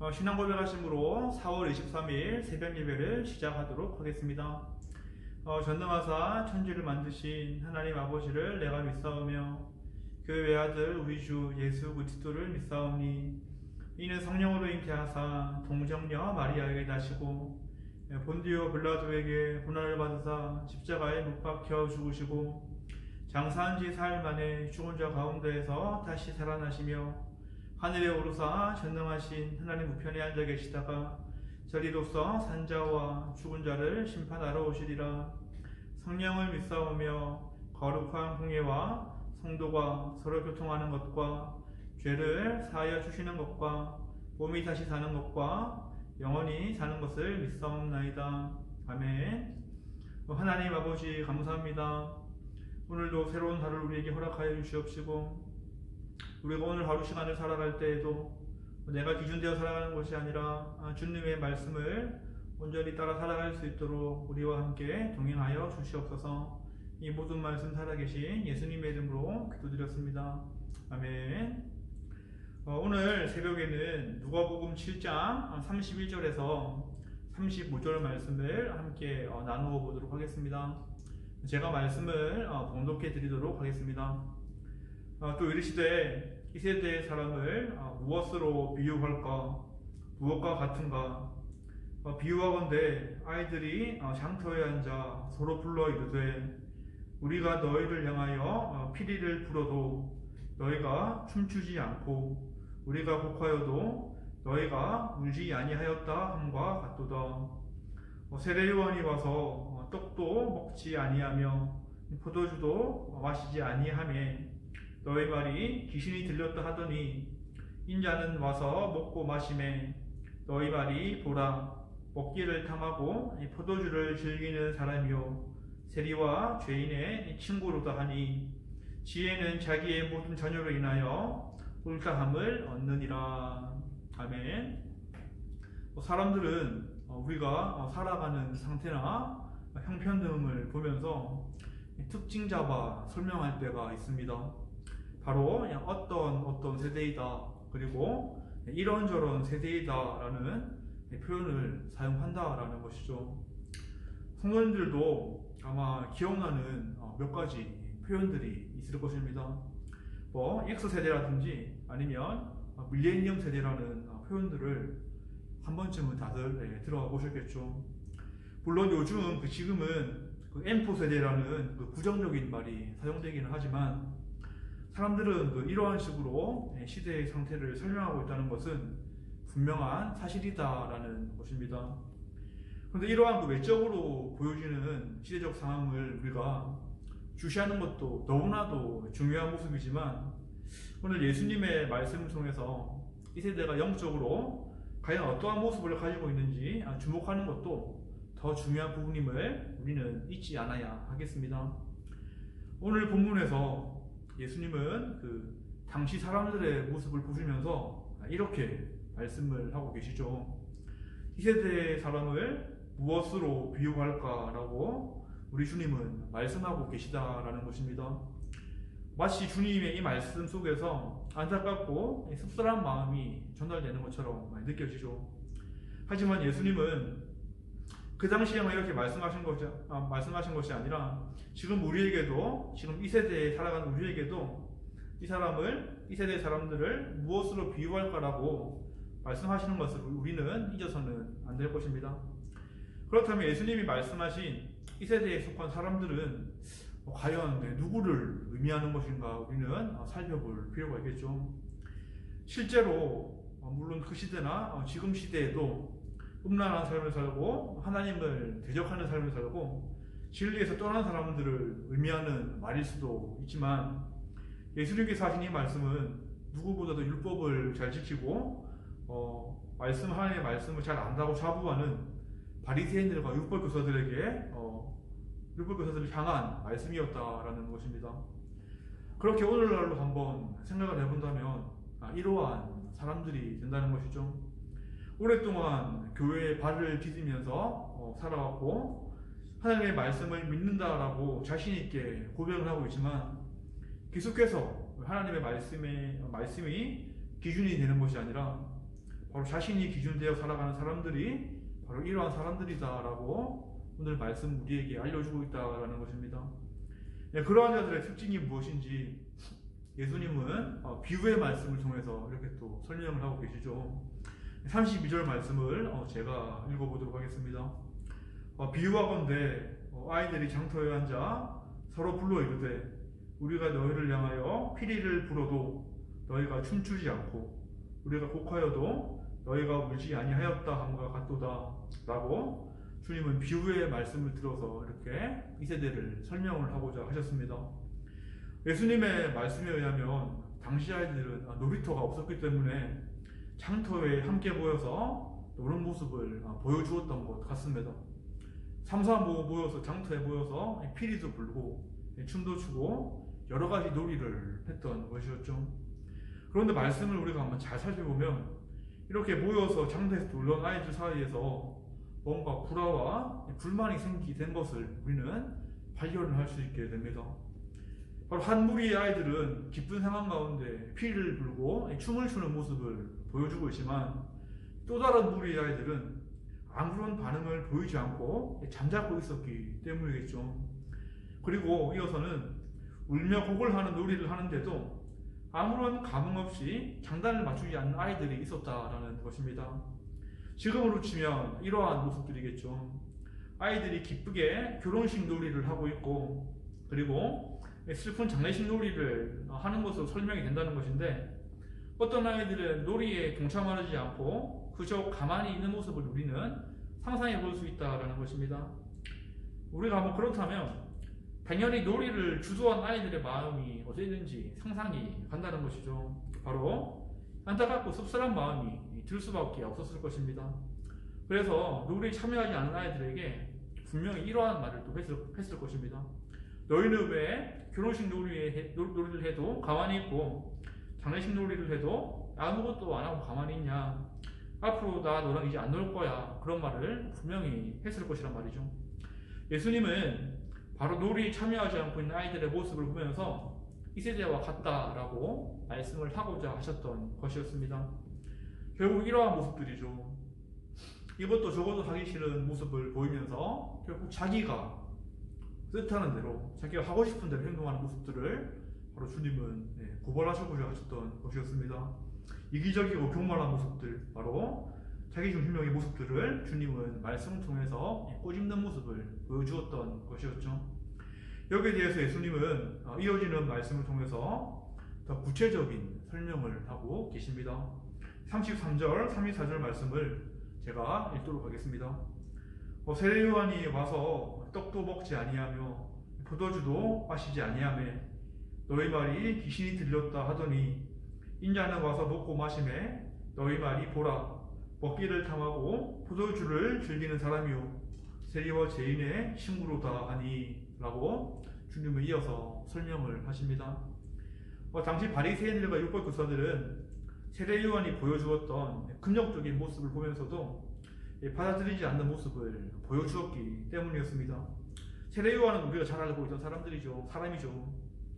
신앙 고백하심으로 4월 23일 새벽 예배를 시작하도록 하겠습니다. 전능하사 천지를 만드신 하나님 아버지를 내가 믿사오며 그 외아들 우리 주 예수 그리스도를 믿사오니 이는 성령으로 잉태하사 동정녀 마리아에게 나시고 본디오 빌라도에게 고난을 받으사 십자가에 못 박혀 죽으시고 장사한 지 사흘 만에 죽은 자 가운데에서 다시 살아나시며 하늘에 오르사 전능하신 하나님 우편에 앉아 계시다가 저리로서 산자와 죽은 자를 심판하러 오시리라. 성령을 믿사오며 거룩한 공예와 성도가 서로 교통하는 것과 죄를 사하여 주시는 것과 몸이 다시 사는 것과 영원히 사는 것을 믿사옵나이다. 아멘. 하나님 아버지 감사합니다. 오늘도 새로운 하루를 우리에게 허락하여 주시옵시고 우리가 오늘 하루 시간을 살아갈 때에도 내가 기준되어 살아가는 것이 아니라 주님의 말씀을 온전히 따라 살아갈 수 있도록 우리와 함께 동행하여 주시옵소서. 이 모든 말씀 살아계신 예수님의 이름으로 기도드렸습니다. 아멘. 오늘 새벽에는 누가복음 7장 31절에서 35절 말씀을 함께 나누어 보도록 하겠습니다. 제가 말씀을 봉독해 드리도록 하겠습니다. 또 이르시되 이 세대의 사람을 무엇으로 비유할까? 무엇과 같은가? 비유하건대 아이들이 장터에 앉아 서로 불러 이르되 우리가 너희를 향하여 피리를 불어도 너희가 춤추지 않고 우리가 곡하여도 너희가 울지 아니하였다 함과 같도다. 세례요한이 와서 떡도 먹지 아니하며 포도주도 마시지 아니하며 너희 말이 귀신이 들렸다 하더니 인자는 와서 먹고 마시매 너희 말이 보라 먹기를 탐하고 포도주를 즐기는 사람이요 세리와 죄인의 친구로다 하니 지혜는 자기의 모든 자녀로 인하여 옳다함을 얻느니라. 아멘. 사람들은 우리가 살아가는 상태나 형편 등을 보면서 특징 잡아 설명할 때가 있습니다. 바로 어떤 세대이다, 그리고 이런저런 세대이다 라는 표현을 사용한다라는 것이죠. 성도님들도 아마 기억나는 몇 가지 표현들이 있을 것입니다. X세대라든지 아니면 밀레니엄 세대라는 표현들을 한 번쯤은 다들 들어가 보셨겠죠. 물론 요즘 지금은 M4 세대라는 부정적인 말이 사용되기는 하지만 사람들은 이러한 식으로 시대의 상태를 설명하고 있다는 것은 분명한 사실이다라는 것입니다. 그런데 이러한 외적으로 보여지는 시대적 상황을 우리가 주시하는 것도 너무나도 중요한 모습이지만 오늘 예수님의 말씀을 통해서 이 세대가 영적으로 과연 어떠한 모습을 가지고 있는지 주목하는 것도 더 중요한 부분임을 우리는 잊지 않아야 하겠습니다. 오늘 본문에서 예수님은 당시 사람들의 모습을 보시면서 이렇게 말씀을 하고 계시죠. 이 세대의 사람을 무엇으로 비유할까라고 우리 주님은 말씀하고 계시다라는 것입니다. 마치 주님의 이 말씀 속에서 안타깝고 씁쓸한 마음이 전달되는 것처럼 느껴지죠. 하지만 예수님은 그 당시에만 이렇게 말씀하신 것이 아니라 지금 우리에게도, 지금 이 세대에 살아가는 우리에게도 이 세대의 사람들을 무엇으로 비유할까라고 말씀하시는 것을 우리는 잊어서는 안 될 것입니다. 그렇다면 예수님이 말씀하신 이 세대에 속한 사람들은 과연 누구를 의미하는 것인가 우리는 살펴볼 필요가 있겠죠. 실제로 물론 그 시대나 지금 시대에도 음란한 삶을 살고 하나님을 대적하는 삶을 살고 진리에서 떠난 사람들을 의미하는 말일 수도 있지만 예수님께서 하신 이 말씀은 누구보다도 율법을 잘 지키고 하나님의 말씀을 잘 안다고 자부하는 바리새인들과 율법교사들을 향한 말씀이었다라는 것입니다. 그렇게 오늘날로 한번 생각을 해본다면 이러한 사람들이 된다는 것이죠. 오랫동안 교회에 발을 디디면서 살아왔고 하나님의 말씀을 믿는다라고 자신있게 고백을 하고 있지만 계속해서 하나님의 말씀이 기준이 되는 것이 아니라 바로 자신이 기준되어 살아가는 사람들이 바로 이러한 사람들이다라고 오늘 말씀 우리에게 알려주고 있다라는 것입니다. 네, 그러한 자들의 특징이 무엇인지 예수님은 비유의 말씀을 통해서 이렇게 또 설명을 하고 계시죠. 32절 말씀을 제가 읽어보도록 하겠습니다. 비유하건대 아이들이 장터에 앉아 서로 불러 이르되 우리가 너희를 향하여 피리를 불어도 너희가 춤추지 않고 우리가 곡하여도 너희가 울지 아니하였다 함과 같도다 라고 주님은 비유의 말씀을 들어서 이렇게 이 세대를 설명을 하고자 하셨습니다. 예수님의 말씀에 의하면 당시 아이들은 놀이터가 없었기 때문에 장터에 함께 모여서 노는 모습을 보여주었던 것 같습니다. 3, 4 모여서 장터에 모여서 피리도 불고 춤도 추고 여러 가지 놀이를 했던 것이었죠. 그런데 말씀을 우리가 한번 잘 살펴보면 이렇게 모여서 장터에서 놀던 아이들 사이에서 뭔가 불화와 불만이 생기된 것을 우리는 발견을 할 수 있게 됩니다. 바로 한 무리의 아이들은 기쁜 상황 가운데 피리를 불고 춤을 추는 모습을 보여주고 있지만 또 다른 무리의 아이들은 아무런 반응을 보이지 않고 잠자고 있었기 때문이겠죠. 그리고 이어서는 울며 곡을 하는 놀이를 하는데도 아무런 감흥 없이 장단을 맞추지 않는 아이들이 있었다라는 것입니다. 지금으로 치면 이러한 모습들이겠죠. 아이들이 기쁘게 결혼식 놀이를 하고 있고 그리고 슬픈 장례식 놀이를 하는 것으로 설명이 된다는 것인데 어떤 아이들은 놀이에 동참하지 않고 그저 가만히 있는 모습을 우리는 상상해 볼 수 있다는 것입니다. 우리가 한번 그렇다면 당연히 놀이를 주도한 아이들의 마음이 어땠는지 상상이 간다는 것이죠. 바로 안타깝고 씁쓸한 마음이 들 수밖에 없었을 것입니다. 그래서 놀이에 참여하지 않은 아이들에게 분명히 이러한 말을 또 했을 것입니다. 너희는 왜 결혼식 놀이를 해도 가만히 있고 장례식 놀이를 해도 아무것도 안 하고 가만히 있냐? 앞으로 나 너랑 이제 안 놀 거야. 그런 말을 분명히 했을 것이란 말이죠. 예수님은 바로 놀이에 참여하지 않고 있는 아이들의 모습을 보면서 이 세대와 같다라고 말씀을 하고자 하셨던 것이었습니다. 결국 이러한 모습들이죠. 이것도 저것도 하기 싫은 모습을 보이면서 결국 자기가 뜻하는 대로 자기가 하고 싶은 대로 행동하는 모습들을 바로 주님은 고발하시고자 하셨던 것이었습니다. 이기적이고 교만한 모습들, 바로 자기중심적인 모습들을 주님은 말씀을 통해서 꼬집는 모습을 보여주었던 것이었죠. 여기에 대해서 예수님은 이어지는 말씀을 통해서 더 구체적인 설명을 하고 계십니다. 33절, 34절 말씀을 제가 읽도록 하겠습니다. 세례 요한이 와서 떡도 먹지 아니하며 포도주도 마시지 아니하며 너희 말이 귀신이 들렸다 하더니 인자는 와서 먹고 마시매 너희 말이 보라 먹기를 탐하고 포도주를 즐기는 사람이요 세리와 죄인의 친구로다 하니 라고 주님은 이어서 설명을 하십니다. 당시 바리새인들과 율법 교사들은 세례 요한이 보여주었던 긍정적인 모습을 보면서도 받아들이지 않는 모습을 보여주었기 때문이었습니다. 세례 요한은 우리가 잘 알고 있던 사람이죠.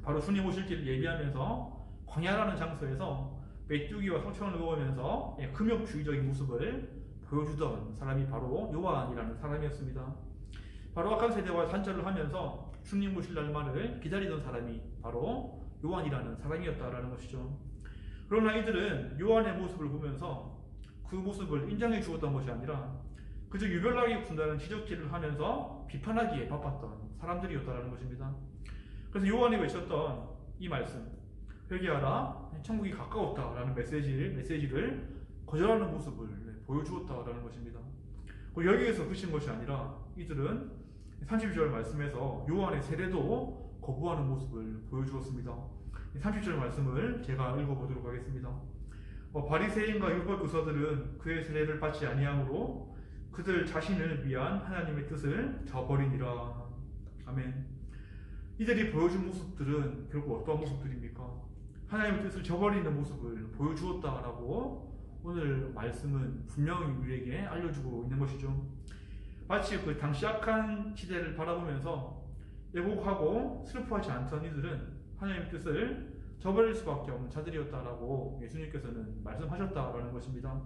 바로 주님 오실 길을 예비하면서 광야라는 장소에서 메뚜기와 성청을 먹으면서 금욕주의적인 모습을 보여주던 사람이 바로 요한이라는 사람이었습니다. 바로 악한 세대와 단절을 하면서 주님 오실 날만을 기다리던 사람이 바로 요한이라는 사람이었다라는 것이죠. 그러나 이들은 요한의 모습을 보면서 그 모습을 인정해 주었던 것이 아니라 그저 유별나게 군다는 지적질을 하면서 비판하기에 바빴던 사람들이었다라는 것입니다. 그래서 요한이 외쳤던 이 말씀, 회개하라, 천국이 가까웠다라는 메시지를 거절하는 모습을 보여주었다라는 것입니다. 여기에서 그친 것이 아니라 이들은 30절 말씀에서 요한의 세례도 거부하는 모습을 보여주었습니다. 30절 말씀을 제가 읽어보도록 하겠습니다. 바리새인과 율법 교사들은 그의 세례를 받지 아니하므로 그들 자신을 위한 하나님의 뜻을 저버리니라. 아멘. 이들이 보여준 모습들은 결국 어떠한 모습들입니까? 하나님의 뜻을 저버리는 모습을 보여주었다라고 오늘 말씀은 분명히 우리에게 알려주고 있는 것이죠. 마치 그 당시 악한 시대를 바라보면서 애곡하고 슬퍼하지 않던 이들은 하나님의 뜻을 저버릴 수밖에 없는 자들이었다라고 예수님께서는 말씀하셨다라는 것입니다.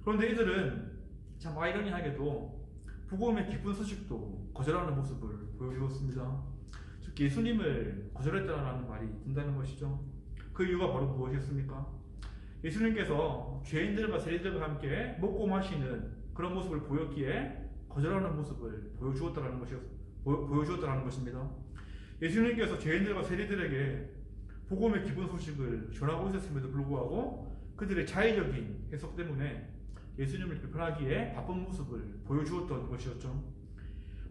그런데 이들은 참 아이러니하게도 복음의 기쁜 소식도 거절하는 모습을 보여주었습니다. 즉 예수님을 거절했다는 말이 든다는 것이죠. 그 이유가 바로 무엇이었습니까? 예수님께서 죄인들과 세리들과 함께 먹고 마시는 그런 모습을 보였기에 거절하는 모습을 보여주었다는 것입니다. 예수님께서 죄인들과 세리들에게 복음의 기쁜 소식을 전하고 있었음에도 불구하고 그들의 자의적인 해석 때문에 예수님을 비판하기에 바쁜 모습을 보여주었던 것이었죠.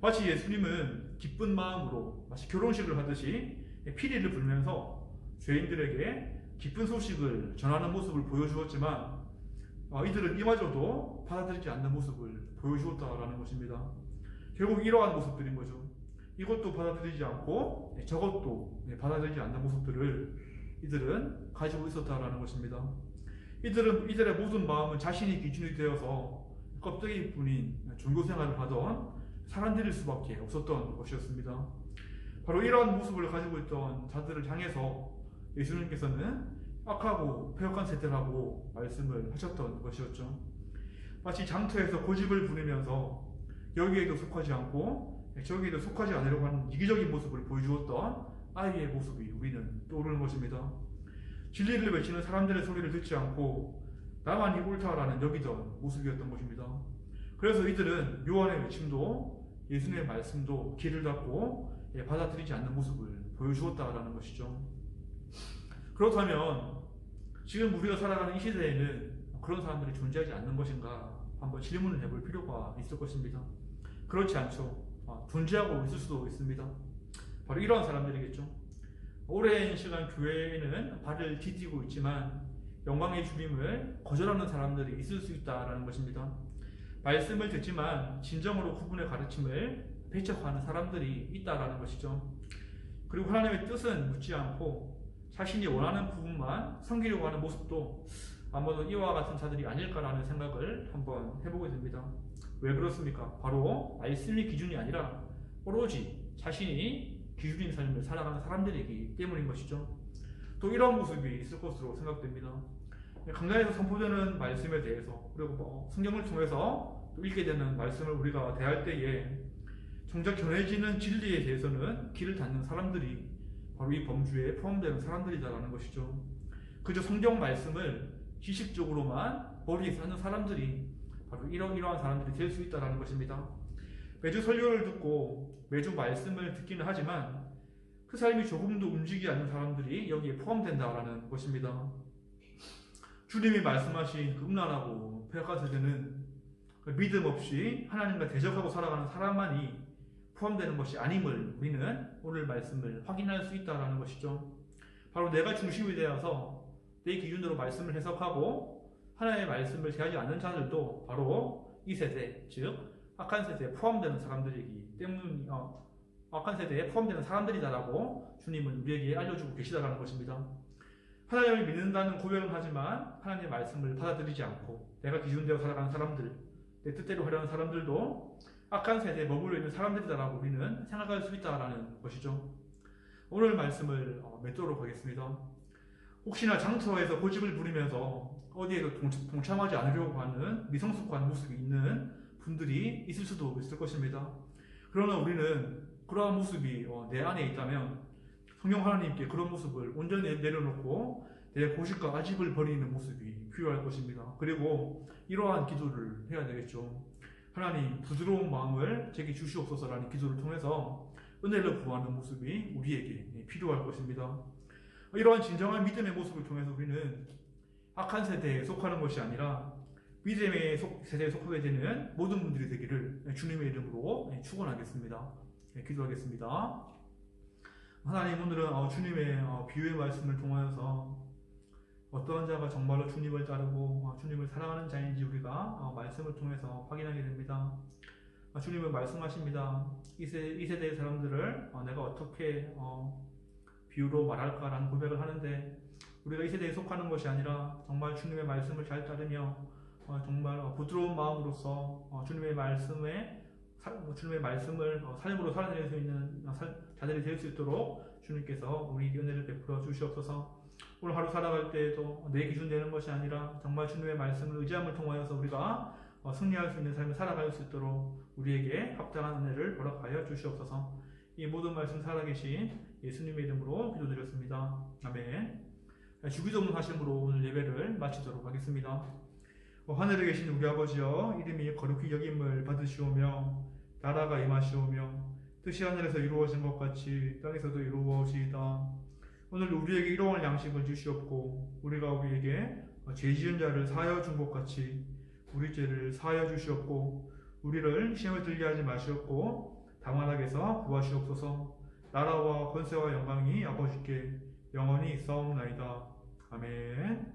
마치 예수님은 기쁜 마음으로 마치 결혼식을 하듯이 피리를 불면서 죄인들에게 기쁜 소식을 전하는 모습을 보여주었지만 이들은 이마저도 받아들이지 않는 모습을 보여주었다라는 것입니다. 결국 이러한 모습들인 거죠. 이것도 받아들이지 않고 저것도 받아들이지 않는 모습들을 이들은 가지고 있었다라는 것입니다. 이들의 모든 마음은 자신이 기준이 되어서 껍데기뿐인 종교생활을 하던 사람들일 수밖에 없었던 것이었습니다. 바로 이러한 모습을 가지고 있던 자들을 향해서 예수님께서는 악하고 패역한 세대라고 말씀을 하셨던 것이었죠. 마치 장터에서 고집을 부리면서 여기에도 속하지 않고 저기에도 속하지 않으려고 하는 이기적인 모습을 보여주었던 아이의 모습이 우리는 떠오르는 것입니다. 진리를 외치는 사람들의 소리를 듣지 않고 나만이 옳다라는 여기던 모습이었던 것입니다. 그래서 이들은 요한의 외침도 예수님의 말씀도 귀를 닫고 받아들이지 않는 모습을 보여주었다라는 것이죠. 그렇다면 지금 우리가 살아가는 이 시대에는 그런 사람들이 존재하지 않는 것인가 한번 질문을 해볼 필요가 있을 것입니다. 그렇지 않죠. 존재하고 있을 수도 있습니다. 바로 이러한 사람들이겠죠. 오랜 시간 교회에는 발을 디디고 있지만 영광의 주님을 거절하는 사람들이 있을 수 있다는 것입니다. 말씀을 듣지만 진정으로 그분의 가르침을 배척하는 사람들이 있다는 것이죠. 그리고 하나님의 뜻은 묻지 않고 자신이 원하는 부분만 섬기려고 하는 모습도 아마도 이와 같은 자들이 아닐까라는 생각을 한번 해보게 됩니다. 왜 그렇습니까? 바로 말씀이 기준이 아니라 오로지 자신이 기준인 삶을 살아가는 사람들이기 때문인 것이죠. 또 이런 모습이 있을 것으로 생각됩니다. 강단에서 선포되는 말씀에 대해서 그리고 성경을 통해서 또 읽게 되는 말씀을 우리가 대할 때에 정작 전해지는 진리에 대해서는 귀를 닫는 사람들이 바로 이 범주에 포함되는 사람들이다라는 것이죠. 그저 성경 말씀을 지식적으로만 머리에 사는 사람들이 바로 이러한 사람들이 될 수 있다는 것입니다. 매주 설교를 듣고 매주 말씀을 듣기는 하지만 그 삶이 조금도 움직이지 않는 사람들이 여기에 포함된다라는 것입니다. 주님이 말씀하신 그 음란하고 패역한 세대는 믿음 없이 하나님과 대적하고 살아가는 사람만이 포함되는 것이 아님을 우리는 오늘 말씀을 확인할 수 있다는 것이죠. 바로 내가 중심이 되어서 내 기준으로 말씀을 해석하고 하나님의 말씀을 대하지 않는 자들도 바로 이 세대, 즉 악한 세대에 포함되는 사람들이기 때문에 악한 세대에 포함되는 사람들이다라고 주님은 우리에게 알려주고 계시다라는 것입니다. 하나님을 믿는다는 고백은 하지만 하나님의 말씀을 받아들이지 않고 내가 기준되어 살아가는 사람들, 내 뜻대로 하려는 사람들도 악한 세대에 머물러 있는 사람들이다라고 우리는 생각할 수 있다라는 것이죠. 오늘 말씀을 맺도록 하겠습니다. 혹시나 장터에서 고집을 부리면서 어디에도 동참하지 않으려고 하는 미성숙한 모습이 있는 분들이 있을 수도 있을 것입니다. 그러나 우리는 그러한 모습이 내 안에 있다면 성령 하나님께 그런 모습을 온전히 내려놓고 내 고집과 아집을 버리는 모습이 필요할 것입니다. 그리고 이러한 기도를 해야 되겠죠. 하나님, 부드러운 마음을 제게 주시옵소서라는 기도를 통해서 은혜를 구하는 모습이 우리에게 필요할 것입니다. 이러한 진정한 믿음의 모습을 통해서 우리는 악한 세대에 속하는 것이 아니라 믿음의 세대에 속하게 되는 모든 분들이 되기를 주님의 이름으로 축원하겠습니다. 기도하겠습니다. 하나님, 오늘은 주님의 비유의 말씀을 통하여서 어떠한 자가 정말로 주님을 따르고 주님을 사랑하는 자인지 우리가 말씀을 통해서 확인하게 됩니다. 주님은 말씀하십니다. 이 세대의 사람들을 내가 어떻게 비유로 말할까라는 고백을 하는데 우리가 이 세대에 속하는 것이 아니라 정말 주님의 말씀을 잘 따르며 정말 부드러운 마음으로서 주님의 말씀을 삶으로 살아낼 수 있는 자들이 될 수 있도록 주님께서 우리에게 은혜를 베풀어 주시옵소서. 오늘 하루 살아갈 때에도 내 기준 되는 것이 아니라 정말 주님의 말씀을 의지함을 통하여서 우리가 승리할 수 있는 삶을 살아갈 수 있도록 우리에게 합당한 은혜를 허락하여 주시옵소서. 이 모든 말씀 살아계신 예수님의 이름으로 기도드렸습니다. 아멘. 주기도문 하심으로 오늘 예배를 마치도록 하겠습니다. 하늘에 계신 우리 아버지여, 이름이 거룩히 여김을 받으시오며 나라가 임하시오며 뜻이 하늘에서 이루어진 것 같이 땅에서도 이루어지이다. 오늘 우리에게 일용할 양식을 주시옵고 우리가 우리에게 죄 지은 자를 사하여 준 것 같이 우리 죄를 사하여 주시옵고 우리를 시험에 들게 하지 마시옵고 다만 악에서 구하시옵소서. 나라와 권세와 영광이 아버지께 영원히 있사옵나이다. 아멘.